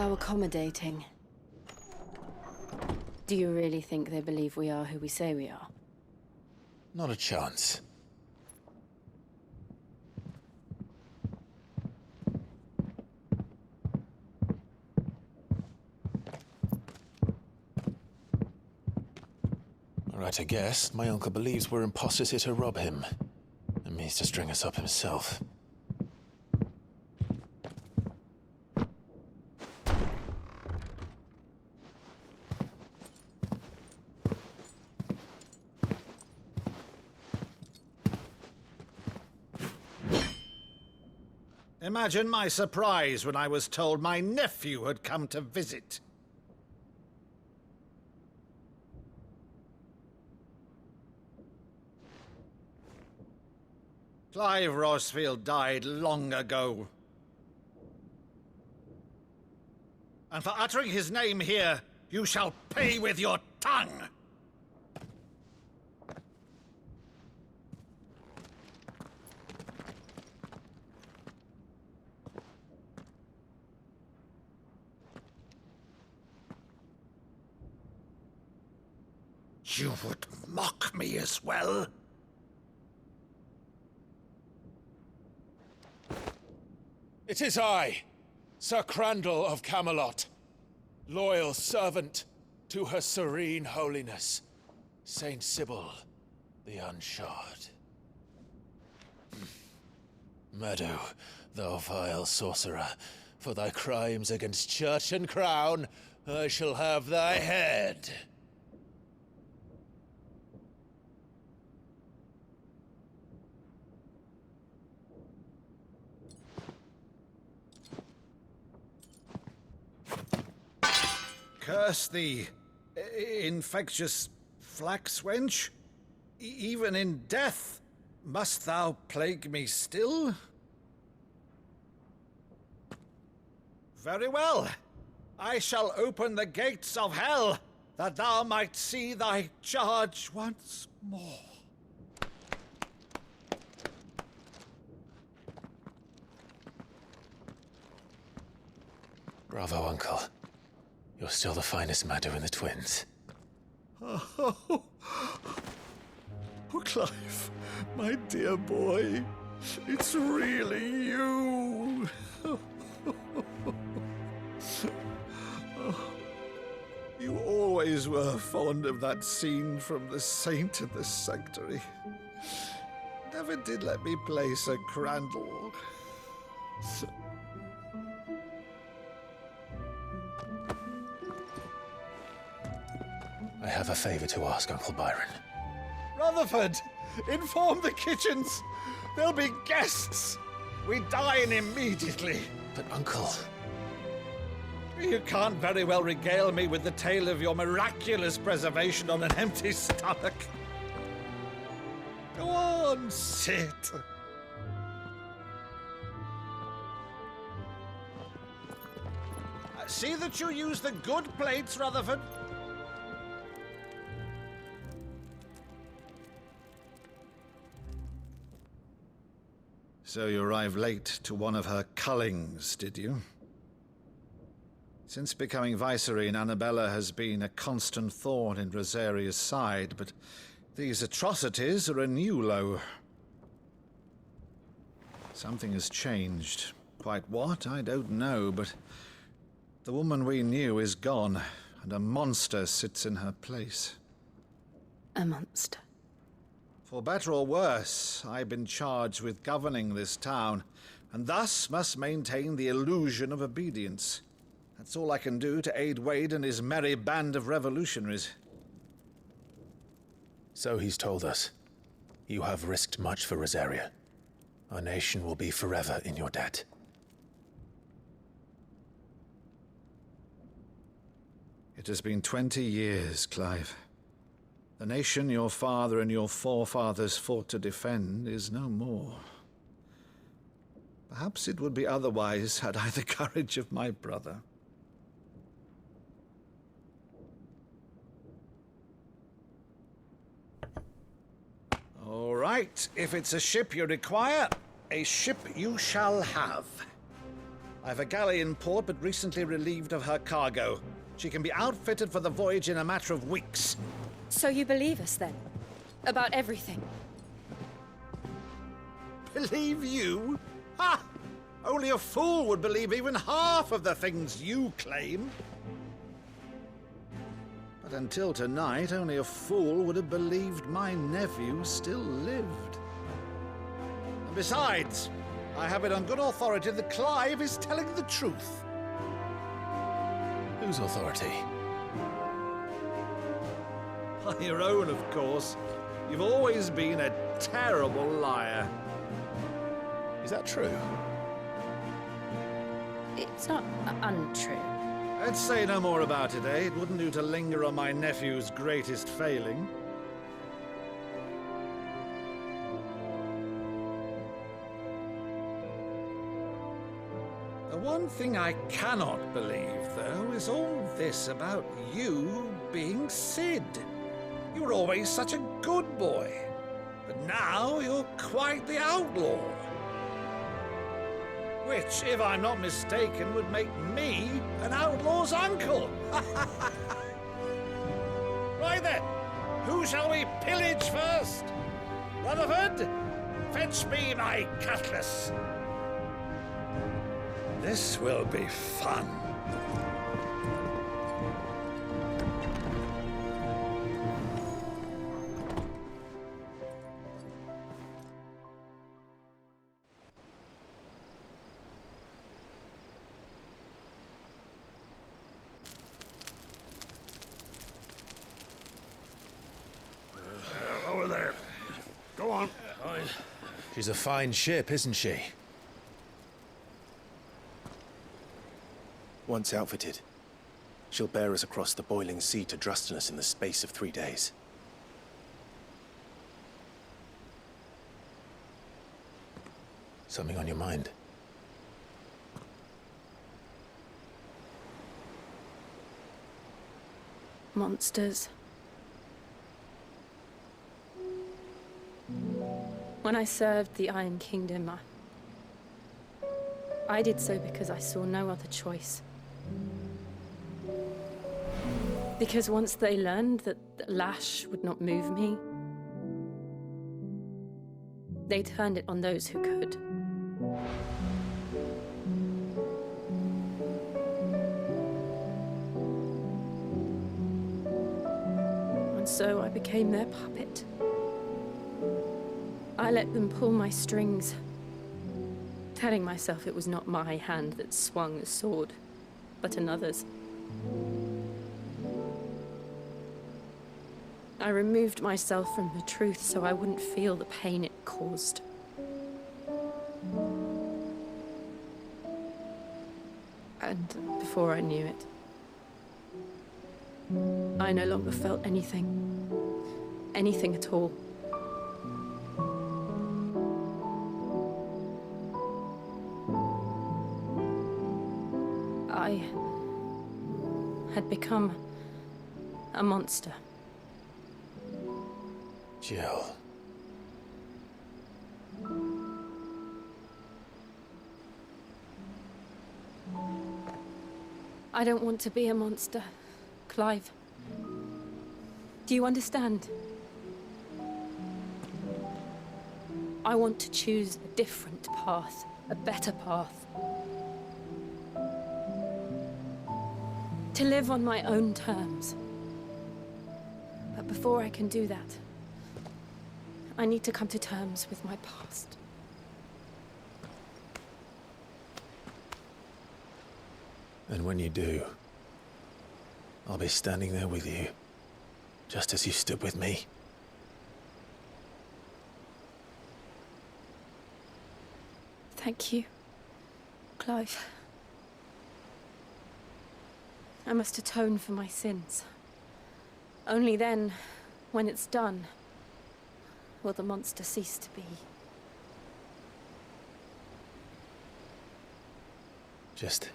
How accommodating. Do you really think they believe we are who we say we are? Not a chance. Right, I guess. My uncle believes we're imposters here to rob him. And means to string us up himself. Imagine my surprise when I was told my nephew had come to visit. Clive Rosfield died long ago. And for uttering his name here, you shall pay with your tongue! You would mock me as well? It is I, Sir Crandall of Camelot, loyal servant to Her Serene Holiness, Saint Sybil the Unshod. Meadow, thou vile sorcerer, for thy crimes against church and crown, I shall have thy head. Curse thee, infectious flax wench. Even in death, must thou plague me still? Very well. I shall open the gates of hell, that thou might see thy charge once more. Bravo, Uncle. You're still the finest Meadow in the twins. Oh, Clive, my dear boy, it's really you. You always were fond of that scene from The Saint of the Sanctuary. Never did let me play Sir Crandall. I have a favor to ask, Uncle Byron. Rutherford, inform the kitchens. There'll be guests. We dine immediately. But, Uncle... You can't very well regale me with the tale of your miraculous preservation on an empty stomach. Go on, sit. See that you use the good plates, Rutherford. So you arrived late to one of her cullings, did you? Since becoming Vicereine, Annabella has been a constant thorn in Rosaria's side, but these atrocities are a new low. Something has changed. Quite what, I don't know, but the woman we knew is gone, and a monster sits in her place. A monster. For better or worse, I've been charged with governing this town, and thus must maintain the illusion of obedience. That's all I can do to aid Wade and his merry band of revolutionaries. So he's told us. You have risked much for Rosaria. Our nation will be forever in your debt. It has been 20 years, Clive. The nation your father and your forefathers fought to defend is no more. Perhaps it would be otherwise had I the courage of my brother. All right, if it's a ship you require, a ship you shall have. I've a galley in port, but recently relieved of her cargo. She can be outfitted for the voyage in a matter of weeks. So you believe us then? About everything? Believe you? Ha! Only a fool would believe even half of the things you claim. But until tonight, only a fool would have believed my nephew still lived. And besides, I have it on good authority that Clive is telling the truth. Whose authority? On your own, of course. You've always been a terrible liar. Is that true? It's not untrue. Let's say no more about it, eh? It wouldn't do to linger on my nephew's greatest failing. The one thing I cannot believe, though, is all this about you being Sid. You were always such a good boy, but now you're quite the outlaw. Which, if I'm not mistaken, would make me an outlaw's uncle. Right then, who shall we pillage first? Rutherford, fetch me my cutlass. This will be fun. Over there. Go on. She's a fine ship, isn't she? Once outfitted, she'll bear us across the boiling sea to Drustinus in the space of 3 days. Something on your mind? Monsters. When I served the Iron Kingdom, I did so because I saw no other choice. Because once they learned that the lash would not move me, they turned it on those who could. And so I became their puppet. I let them pull my strings, telling myself it was not my hand that swung the sword, but another's. I removed myself from the truth so I wouldn't feel the pain it caused. And before I knew it, I no longer felt anything. Anything at all. I had become a monster. Jill. I don't want to be a monster, Clive. Do you understand? I want to choose a different path, a better path. To live on my own terms. But before I can do that, I need to come to terms with my past. And when you do, I'll be standing there with you, just as you stood with me. Thank you, Clive. I must atone for my sins. Only then, when it's done, will the monster cease to be. Just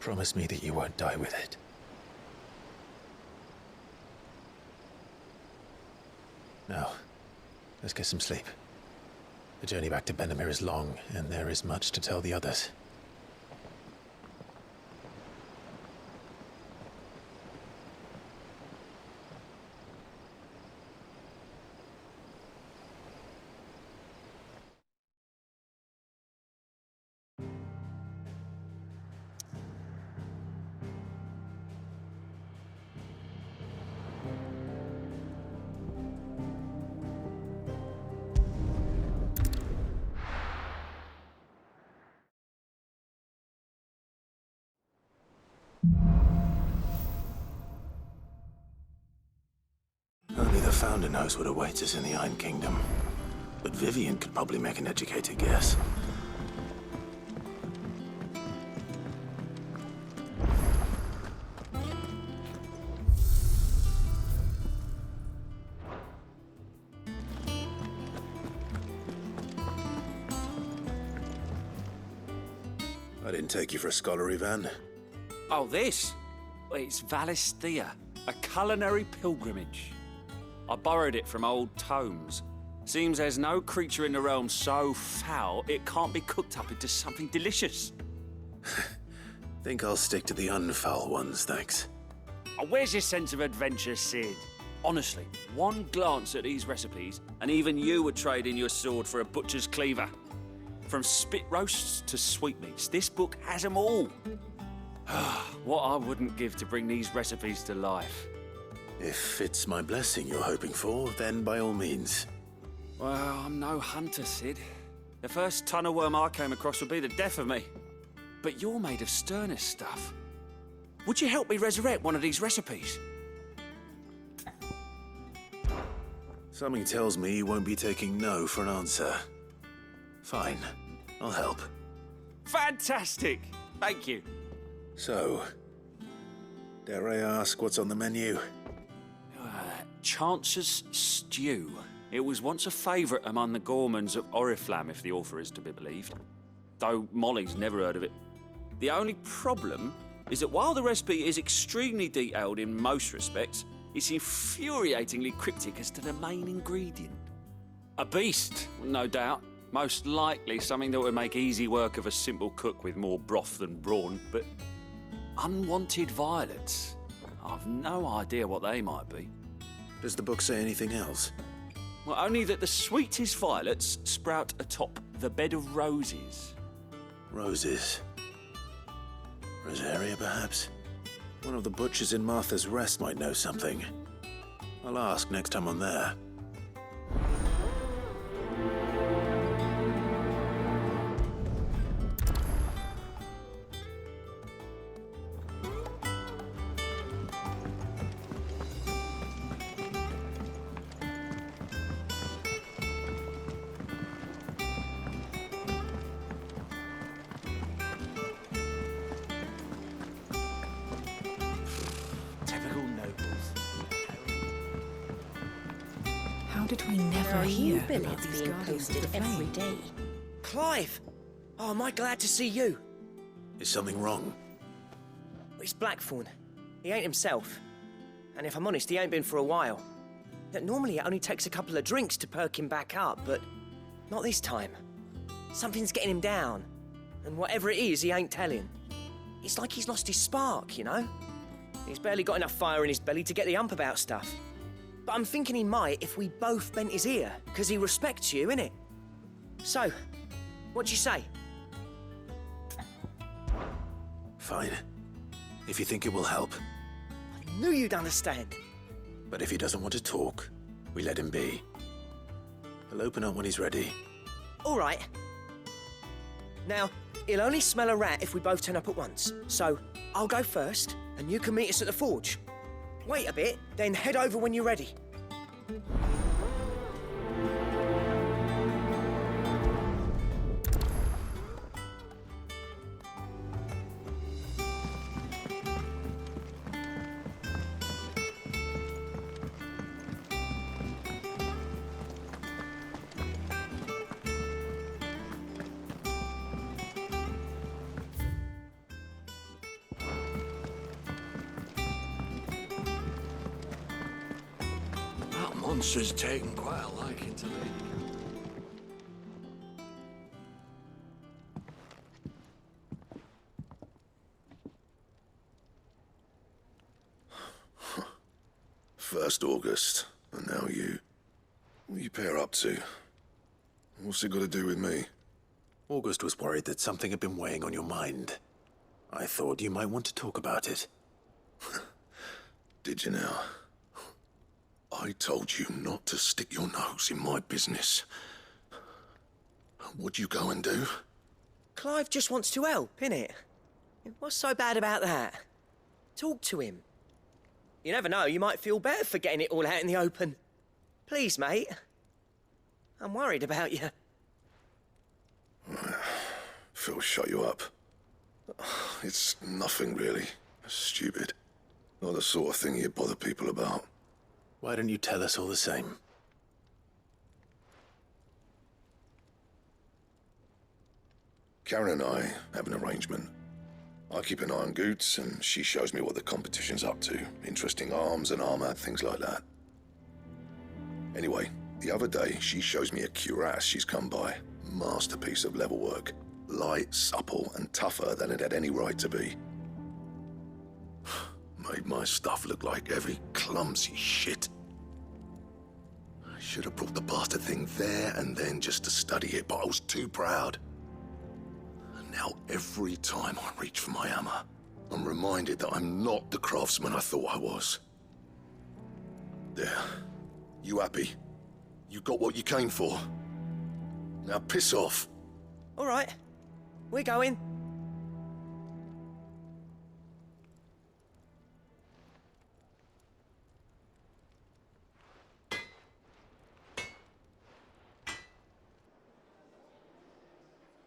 promise me that you won't die with it. Now, let's get some sleep. The journey back to Benamir is long, and there is much to tell the others. Founder knows what awaits us in the Iron Kingdom. But Vivian could probably make an educated guess. I didn't take you for a scholarly van. Oh, this? Well, it's Valisthea, a culinary pilgrimage. I borrowed it from old tomes. Seems there's no creature in the realm so foul it can't be cooked up into something delicious. Think I'll stick to the unfoul ones, thanks. Oh, where's your sense of adventure, Sid? Honestly, one glance at these recipes, and even you would trade in your sword for a butcher's cleaver. From spit roasts to sweetmeats, this book has them all. What I wouldn't give to bring these recipes to life. If it's my blessing you're hoping for, then by all means. Well, I'm no hunter, Sid. The first ton of worm I came across would be the death of me. But you're made of sterner stuff. Would you help me resurrect one of these recipes? Something tells me you won't be taking no for an answer. Fine, I'll help. Fantastic! Thank you. So, dare I ask what's on the menu? Chance's Stew. It was once a favourite among the gourmands of Oriflamme, if the author is to be believed. Though Molly's never heard of it. The only problem is that while the recipe is extremely detailed in most respects, it's infuriatingly cryptic as to the main ingredient. A beast, no doubt. Most likely something that would make easy work of a simple cook with more broth than brawn, but unwanted violets. I've no idea what they might be. Does the book say anything else? Well, only that the sweetest violets sprout atop the bed of roses. Roses. Rosaria, perhaps? One of the butchers in Martha's Rest might know something. I'll ask next time I'm there. How did we never hear about these being Guardians of posted the every Flame? day. Clive! Oh, am I glad to see you? Is something wrong? It's Blackthorn. He ain't himself. And if I'm honest, he ain't been for a while. Normally it only takes a couple of drinks to perk him back up, but not this time. Something's getting him down. And whatever it is, he ain't telling. It's like he's lost his spark, you know? He's barely got enough fire in his belly to get the ump about stuff. But I'm thinking he might if we both bent his ear, because he respects you, innit? So, what do you say? Fine. If you think it will help. I knew you'd understand. But if he doesn't want to talk, we let him be. He'll open up when he's ready. All right. Now, he'll only smell a rat if we both turn up at once. So, I'll go first, and you can meet us at the forge. Wait a bit, then head over when you're ready. That monster's taken quite a liking to me. First August, and now you. What are you pair up to? What's it got to do with me? August was worried that something had been weighing on your mind. I thought you might want to talk about it. Did you now? I told you not to stick your nose in my business. What'd you go and do? Clive just wants to help, innit? What's so bad about that? Talk to him. You never know, you might feel better for getting it all out in the open. Please, mate. I'm worried about you. Phil shut you up. It's nothing really. Stupid. Not the sort of thing you bother people about. Why don't you tell us all the same? Karen and I have an arrangement. I keep an eye on Goots, and she shows me what the competition's up to. Interesting arms and armor, things like that. Anyway, the other day, she shows me a cuirass she's come by. Masterpiece of level work. Light, supple, and tougher than it had any right to be. Made my stuff look like heavy, clumsy shit. I should have brought the bastard thing there and then just to study it, but I was too proud. And now every time I reach for my hammer, I'm reminded that I'm not the craftsman I thought I was. There. You happy? You got what you came for. Now piss off. All right. We're going.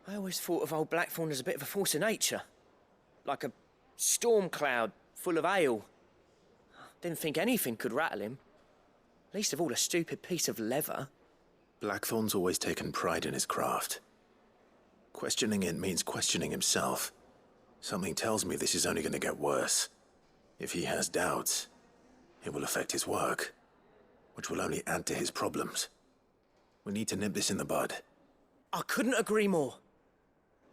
I always thought of old Blackthorn as a bit of a force of nature. Like a storm cloud full of ale. Didn't think anything could rattle him. Least of all a stupid piece of leather. Blackthorn's always taken pride in his craft. Questioning it means questioning himself. Something tells me this is only going to get worse. If he has doubts, it will affect his work, which will only add to his problems. We need to nip this in the bud. I couldn't agree more.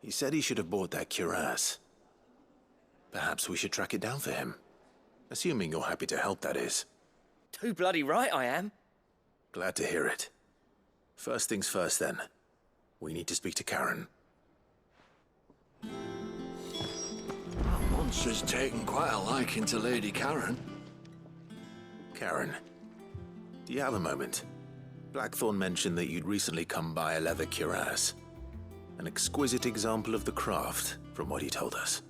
He said he should have bought that cuirass. Perhaps we should track it down for him. Assuming you're happy to help, that is. Too bloody right I am. Glad to hear it. First things first, then. We need to speak to Karen. That monster's taken quite a liking to Lady Karen. Karen, do you have a moment? Blackthorn mentioned that you'd recently come by a leather cuirass. An exquisite example of the craft, from what he told us.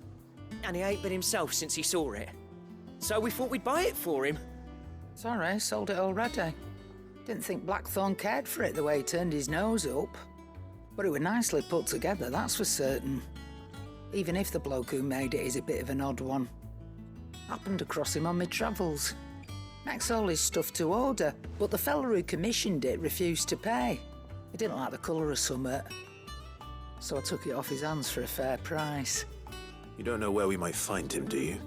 And he ain't been himself since he saw it. So we thought we'd buy it for him. Sorry, sold it already. Didn't think Blackthorn cared for it the way he turned his nose up. But it was nicely put together, that's for certain. Even if the bloke who made it is a bit of an odd one. Happened across him on my travels. Makes all his stuff to order, but the fella who commissioned it refused to pay. He didn't like the colour of summit. So I took it off his hands for a fair price. You don't know where we might find him, do you?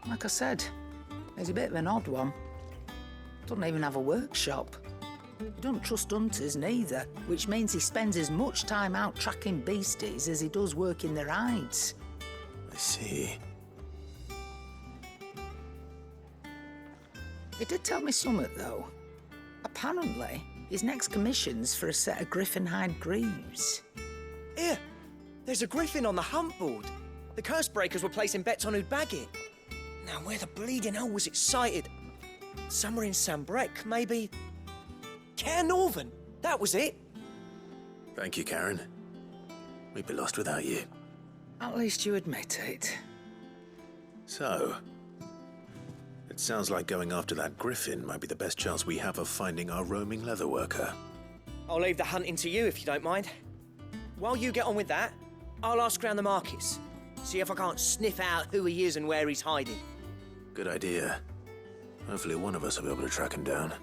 Like I said, he's a bit of an odd one. Doesn't even have a workshop. He don't trust hunters neither, which means he spends as much time out tracking beasties as he does working their hides. I see. He did tell me something, though. Apparently, his next commission's for a set of griffin hide greaves. Here, there's a griffin on the hunt board. The curse breakers were placing bets on who'd bag it. Now, where the bleeding hell was it sighted? Somewhere in Sambrec, maybe? Care Northern, that was it. Thank you, Karen. We'd be lost without you. At least you admit it. So, it sounds like going after that griffin might be the best chance we have of finding our roaming leatherworker. I'll leave the hunting to you if you don't mind. While you get on with that, I'll ask around the markets. See if I can't sniff out who he is and where he's hiding. Good idea. Hopefully one of us will be able to track him down.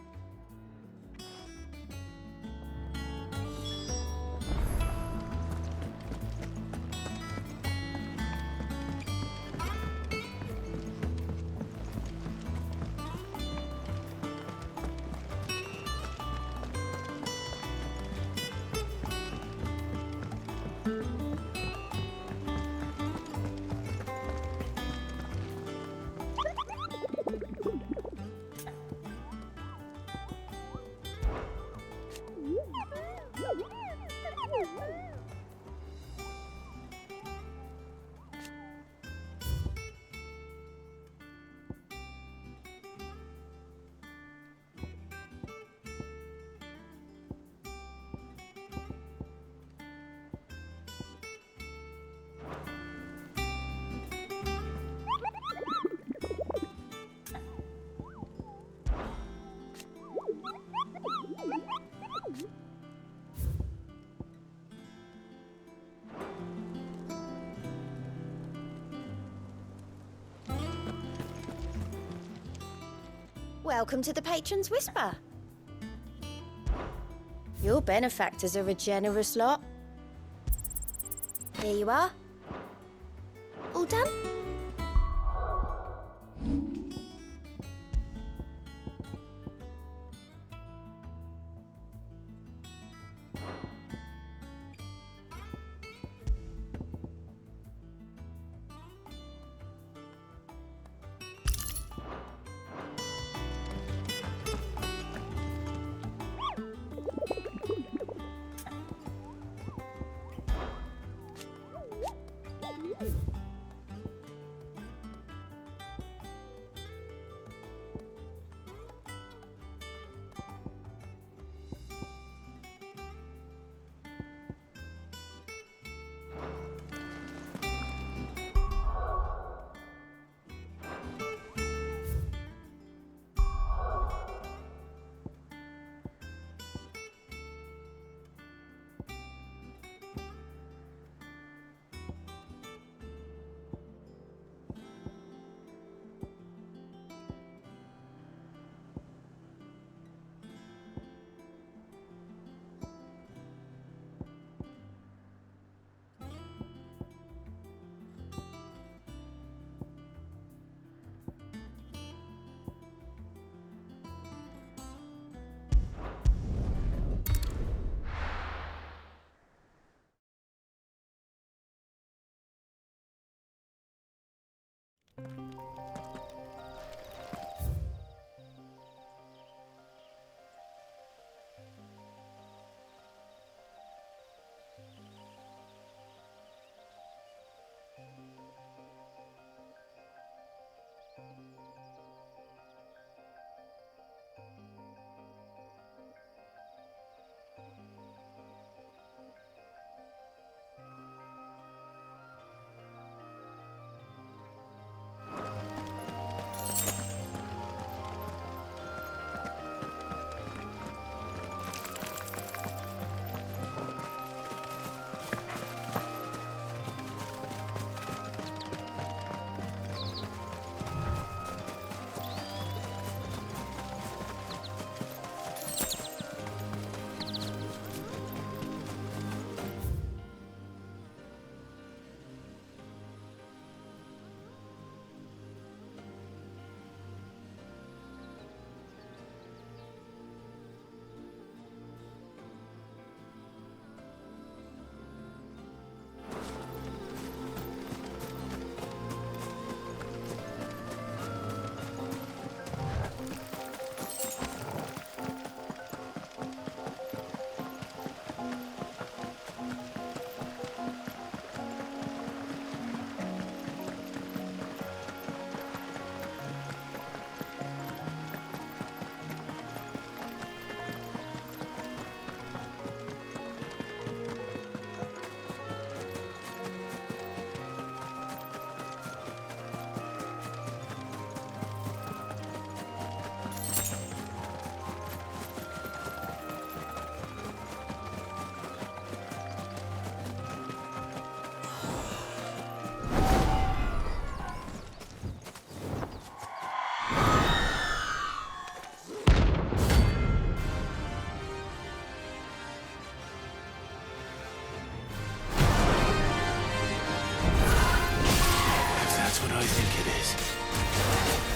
Welcome to the Patron's Whisper. Your benefactors are a generous lot. Here you are. All done?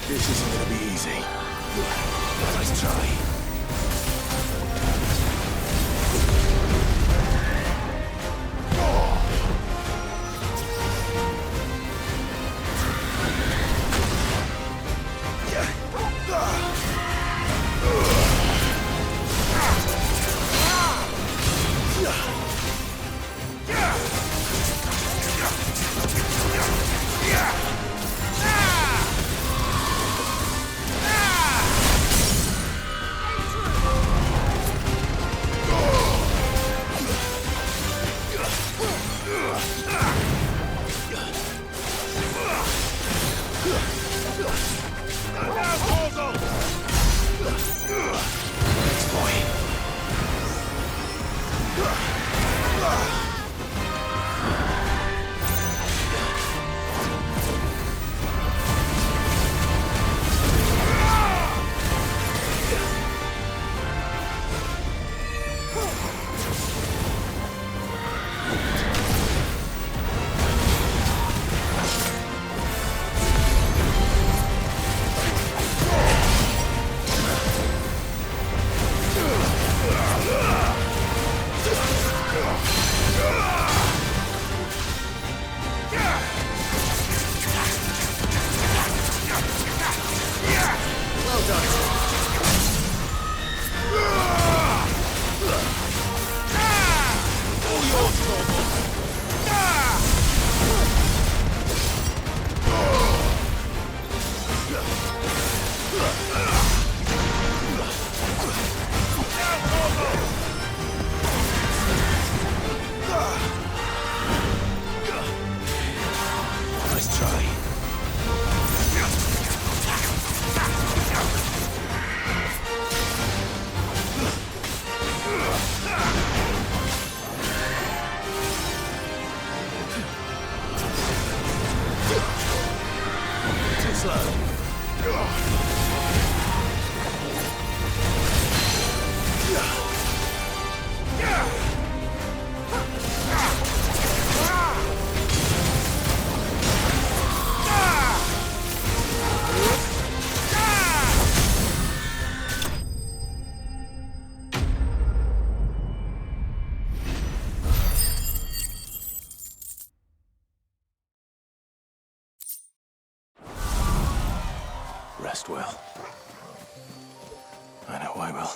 This isn't gonna be easy. But let's try. Nice try. Too slow. Rest well. I know I will.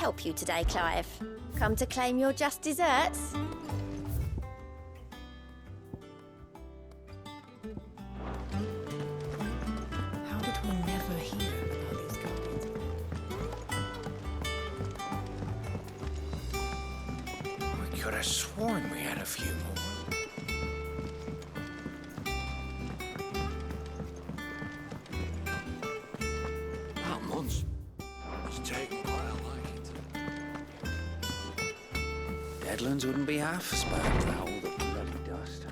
help you today, Clive? Come to claim your just desserts? How did we never hear about these goblins? I could have sworn we had a few more. That monster is taking quite a liking to Deadlands wouldn't be half spared without all the bloody dust.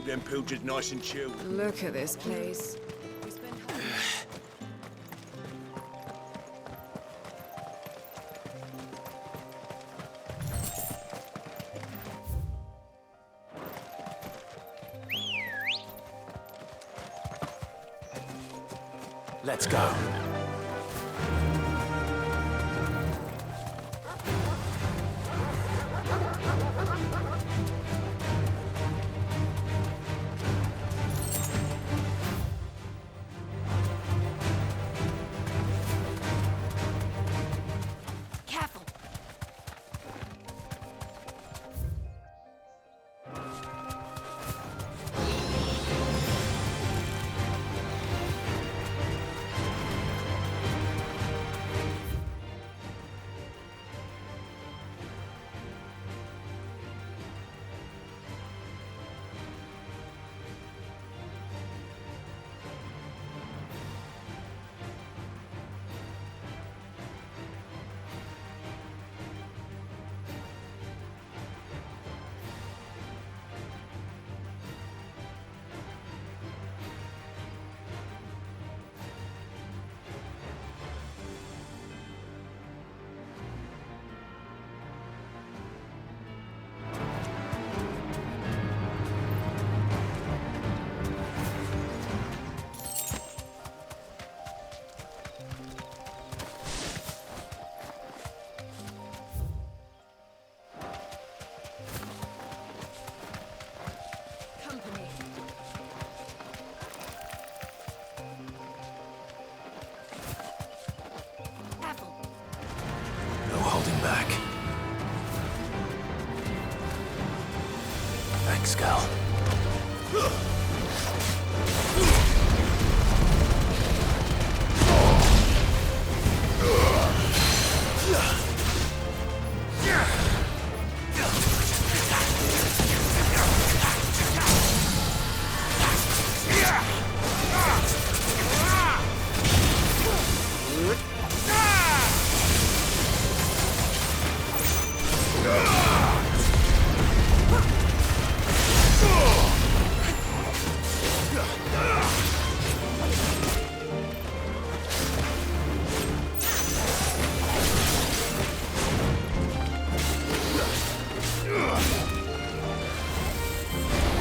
keep them pilchards nice and chilled. Look at this place. Let's go. Careful.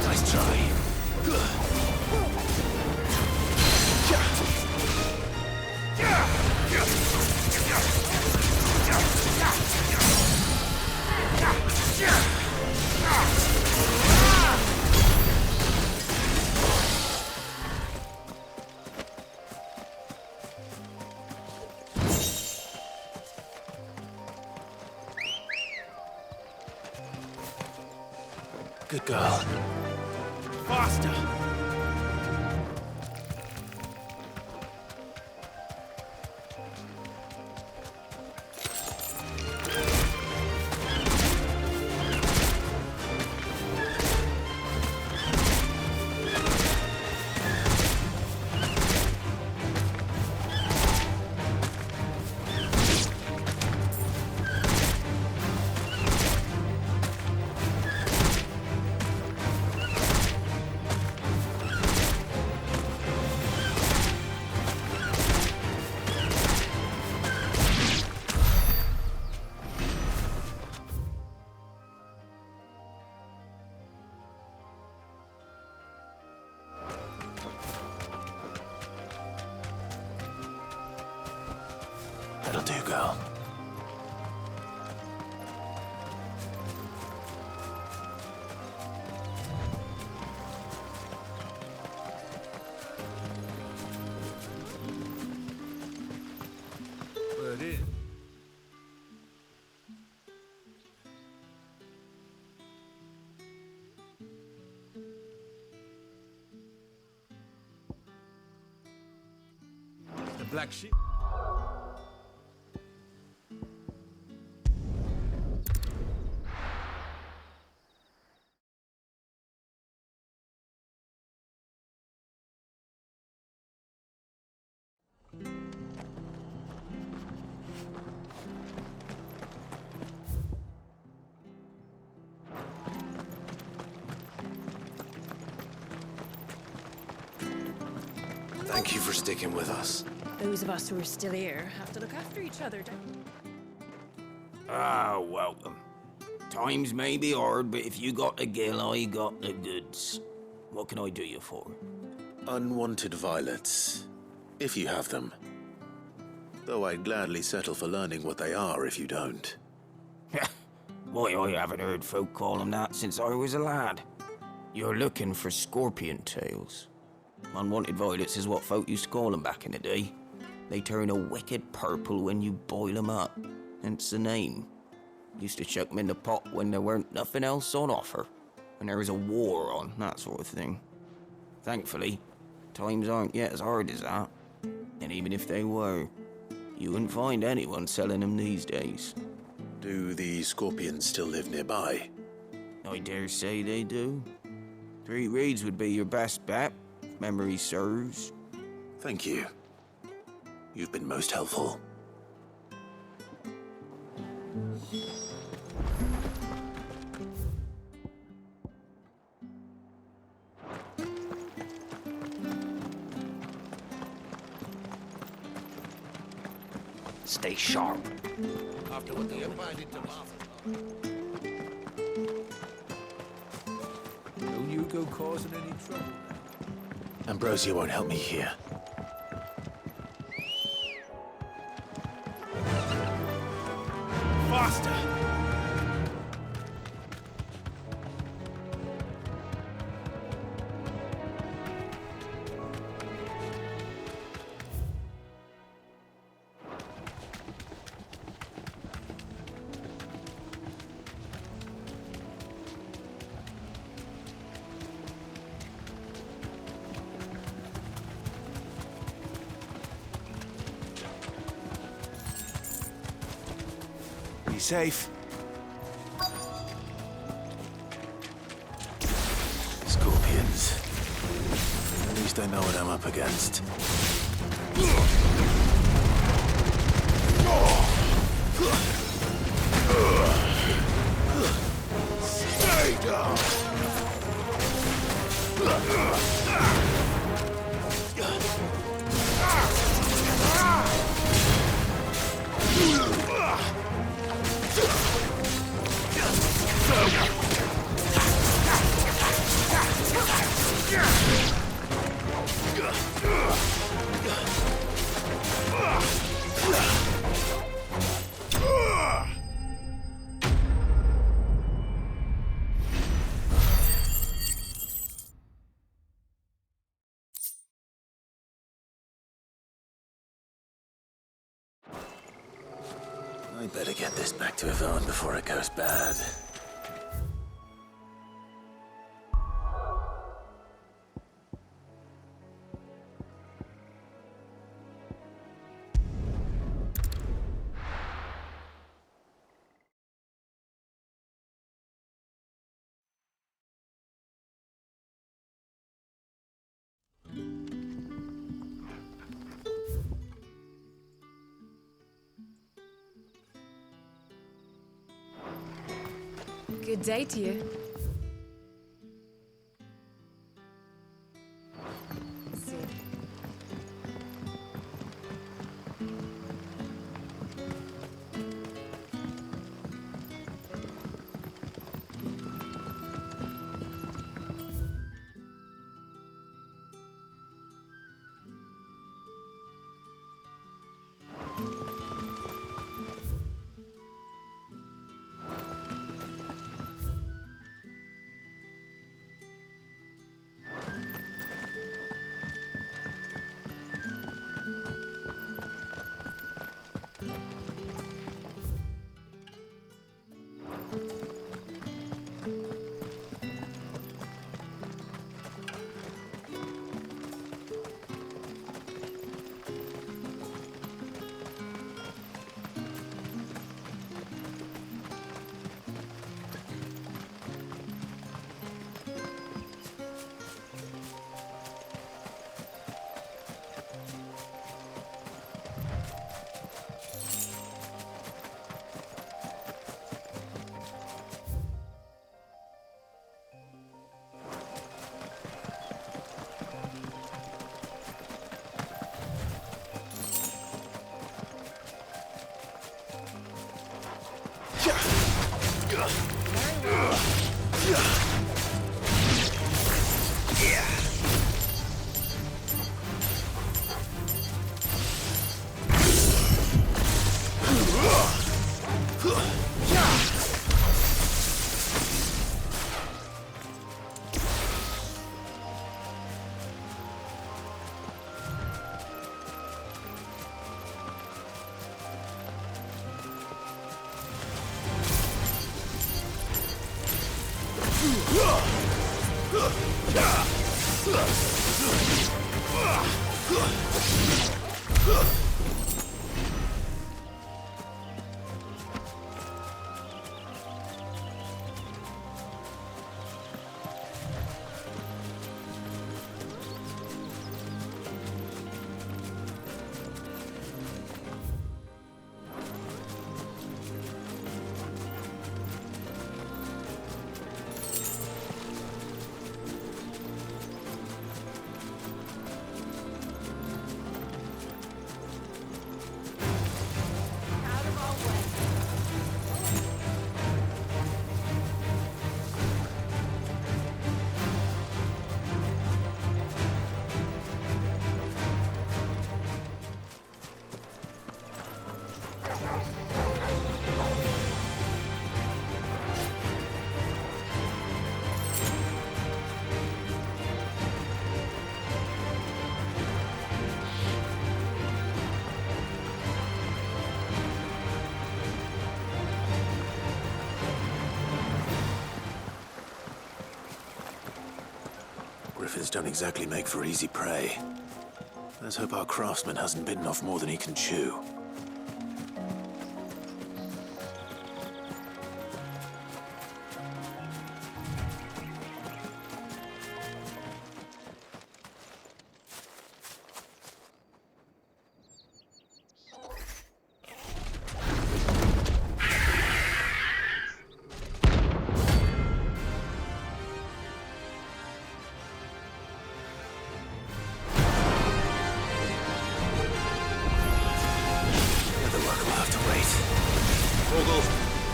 Nice try. Good girl. Faster! That'll do, girl. We're in. The black sheep. Thank you for sticking with us. Those of us who are still here have to look after each other, don't we? Ah, welcome. Times may be hard, but if you got the gill, I got the goods. What can I do you for? Unwanted violets, if you have them. Though I'd gladly settle for learning what they are if you don't. Why, I haven't heard folk call them that since I was a lad. You're looking for scorpion tails. Unwanted violets is what folk used to call them back in the day. They turn a wicked purple when you boil them up, hence the name. Used to chuck them in the pot when there weren't nothing else on offer, when there was a war on, that sort of thing. Thankfully, times aren't yet as hard as that. And even if they were, you wouldn't find anyone selling them these days. Do the scorpions still live nearby? I dare say they do. 3 Reeds would be your best bet, if memory serves. Thank you. You've been most helpful. Stay sharp. After what they invited to don't you go causing any trouble now. Ambrosia won't help me here. Faster! Be safe. Scorpions. At least I know what I'm up against. Stay down! I better get this back to Yvonne before it goes bad. Good day to you. See. Griffins don't exactly make for easy prey. Let's hope our craftsman hasn't bitten off more than he can chew.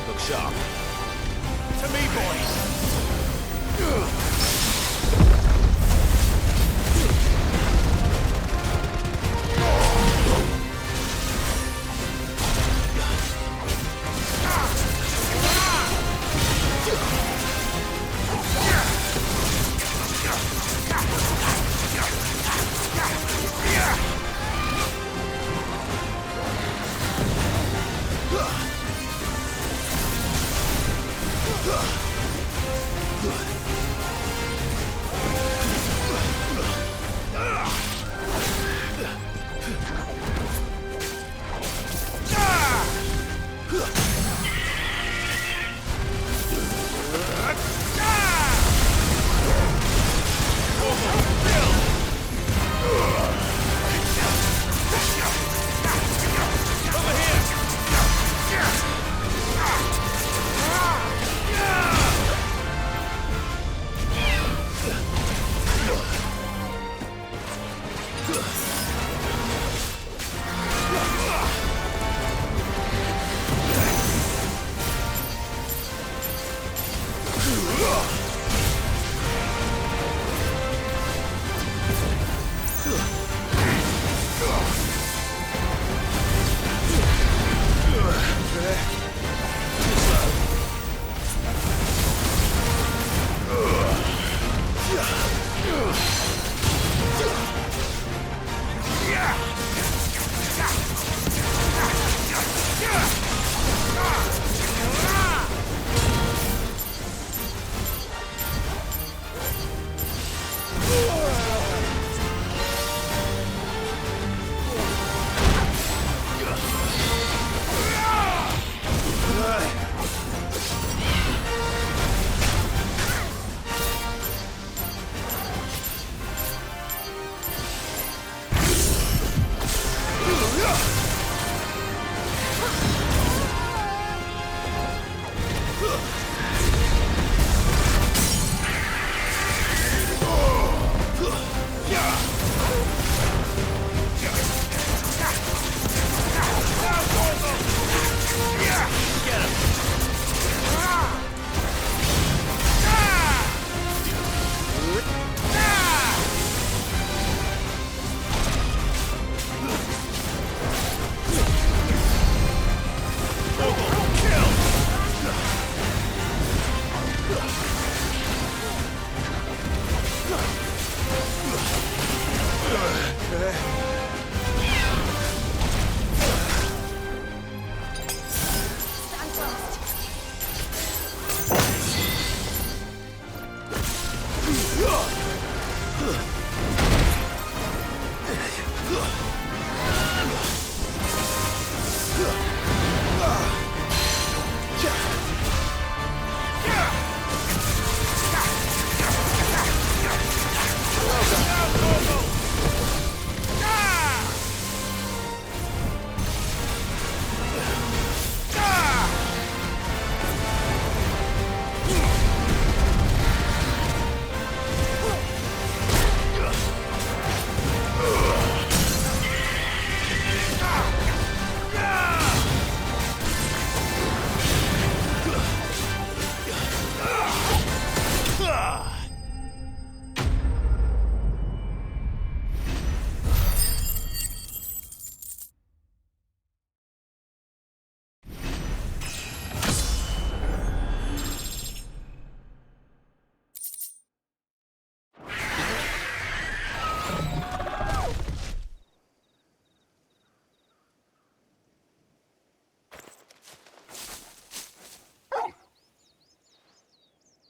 Look sharp. To me, boys!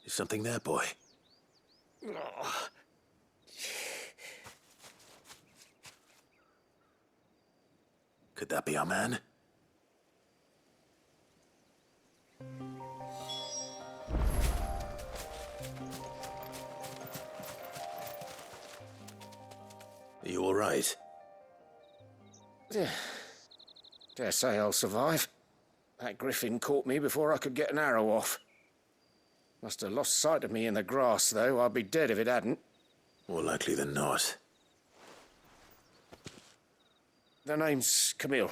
Is something there, boy? Could that be our man? Are you all right? Dare say I'll survive. That griffin caught me before I could get an arrow off. Must have lost sight of me in the grass, though. I'd be dead if it hadn't. More likely than not. The name's Camille.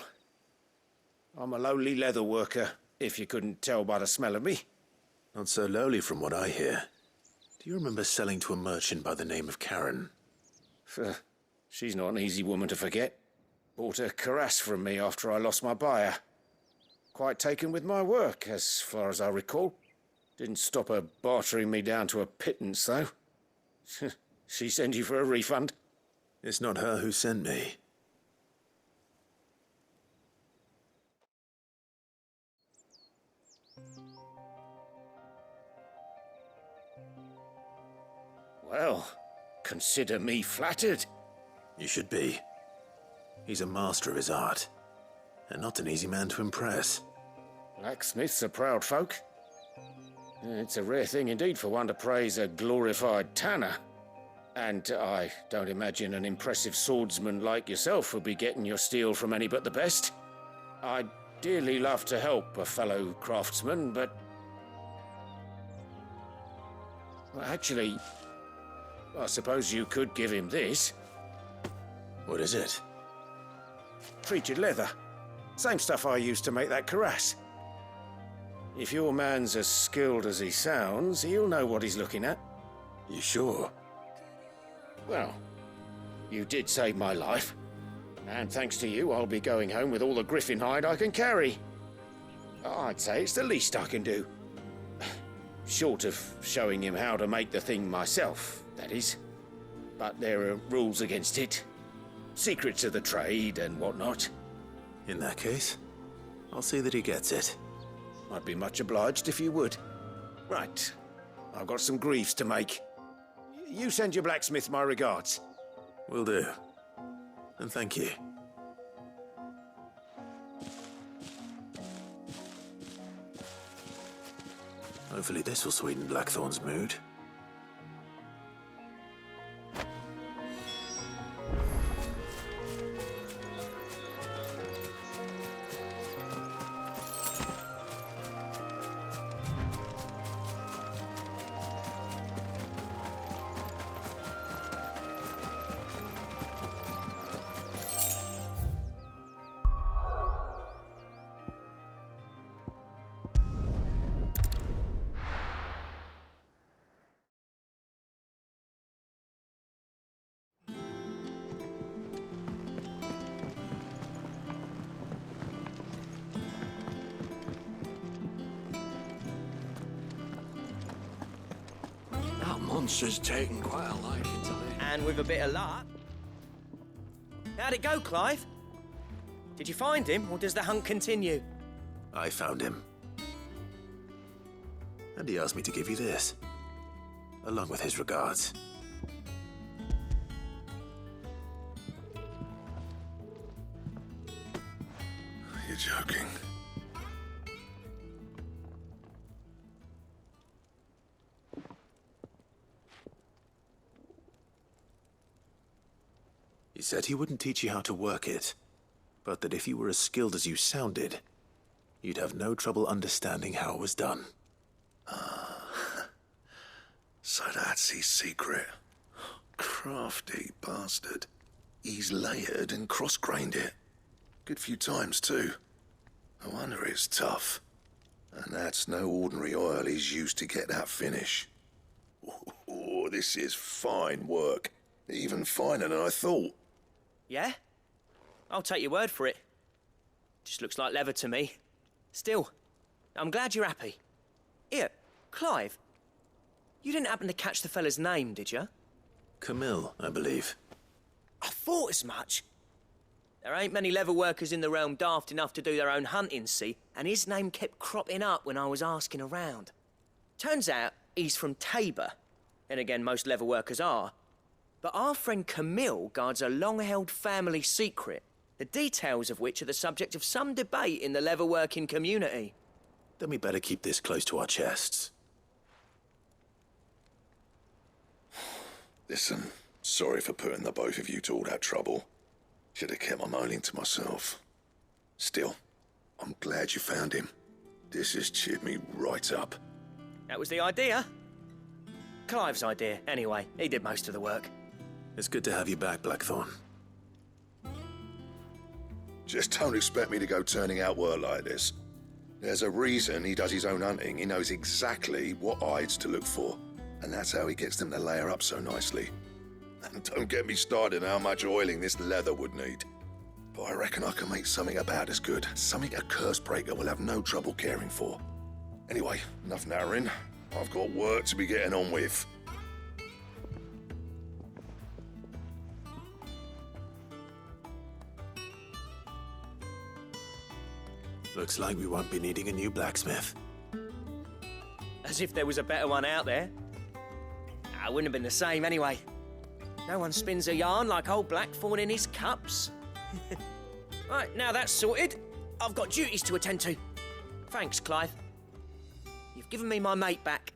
I'm a lowly leather worker, if you couldn't tell by the smell of me. Not so lowly from what I hear. Do you remember selling to a merchant by the name of Karen? She's not an easy woman to forget. Bought a cuirass from me after I lost my buyer. Quite taken with my work, as far as I recall. Didn't stop her bartering me down to a pittance, though. She sent you for a refund? It's not her who sent me. Well, consider me flattered. You should be. He's a master of his art, and not an easy man to impress. Blacksmiths are proud folk. It's a rare thing indeed for one to praise a glorified tanner. And I don't imagine an impressive swordsman like yourself would be getting your steel from any but the best. I'd dearly love to help a fellow craftsman, but... Well, actually, I suppose you could give him this. What is it? Treated leather. Same stuff I used to make that cuirass. If your man's as skilled as he sounds, he'll know what he's looking at. You sure? Well, you did save my life. And thanks to you, I'll be going home with all the griffin hide I can carry. I'd say it's the least I can do. Short of showing him how to make the thing myself, that is. But there are rules against it. Secrets of the trade and whatnot. In that case, I'll see that he gets it. I'd be much obliged if you would. Right. I've got some greaves to make. You send your blacksmith my regards. Will do. And thank you. Hopefully this will sweeten Blackthorn's mood. Monster's taken quite a liking to it. And with a bit of luck... How'd it go, Clive? Did you find him, or does the hunt continue? I found him. And he asked me to give you this, along with his regards. You're joking. He said he wouldn't teach you how to work it, but that if you were as skilled as you sounded, you'd have no trouble understanding how it was done. So that's his secret. Crafty bastard. He's layered and cross-grained it. Good few times, too. No wonder it's tough. And that's no ordinary oil he's used to get that finish. Oh, this is fine work. Even finer than I thought. Yeah? I'll take your word for it. Just looks like leather to me. Still, I'm glad you're happy. Here, Clive, you didn't happen to catch the fella's name, did you? Camille, I believe. I thought as much. There ain't many leather workers in the realm daft enough to do their own hunting, see, and his name kept cropping up when I was asking around. Turns out he's from Tabor. Then again, most leather workers are. But our friend Camille guards a long-held family secret, the details of which are the subject of some debate in the leather-working community. Then we better keep this close to our chests. Listen, sorry for putting the both of you to all that trouble. Should have kept my moaning to myself. Still, I'm glad you found him. This has cheered me right up. That was the idea. Clive's idea, anyway. He did most of the work. It's good to have you back, Blackthorn. Just don't expect me to go turning out work like this. There's a reason he does his own hunting. He knows exactly what hides to look for. And that's how he gets them to layer up so nicely. And don't get me started on how much oiling this leather would need. But I reckon I can make something about as good. Something a Cursebreaker will have no trouble caring for. Anyway, enough narrowing. I've got work to be getting on with. Looks like we won't be needing a new blacksmith. As if there was a better one out there. I wouldn't have been the same anyway. No one spins a yarn like old Blackthorn in his cups. Right, now that's sorted, I've got duties to attend to. Thanks, Clive. You've given me my mate back,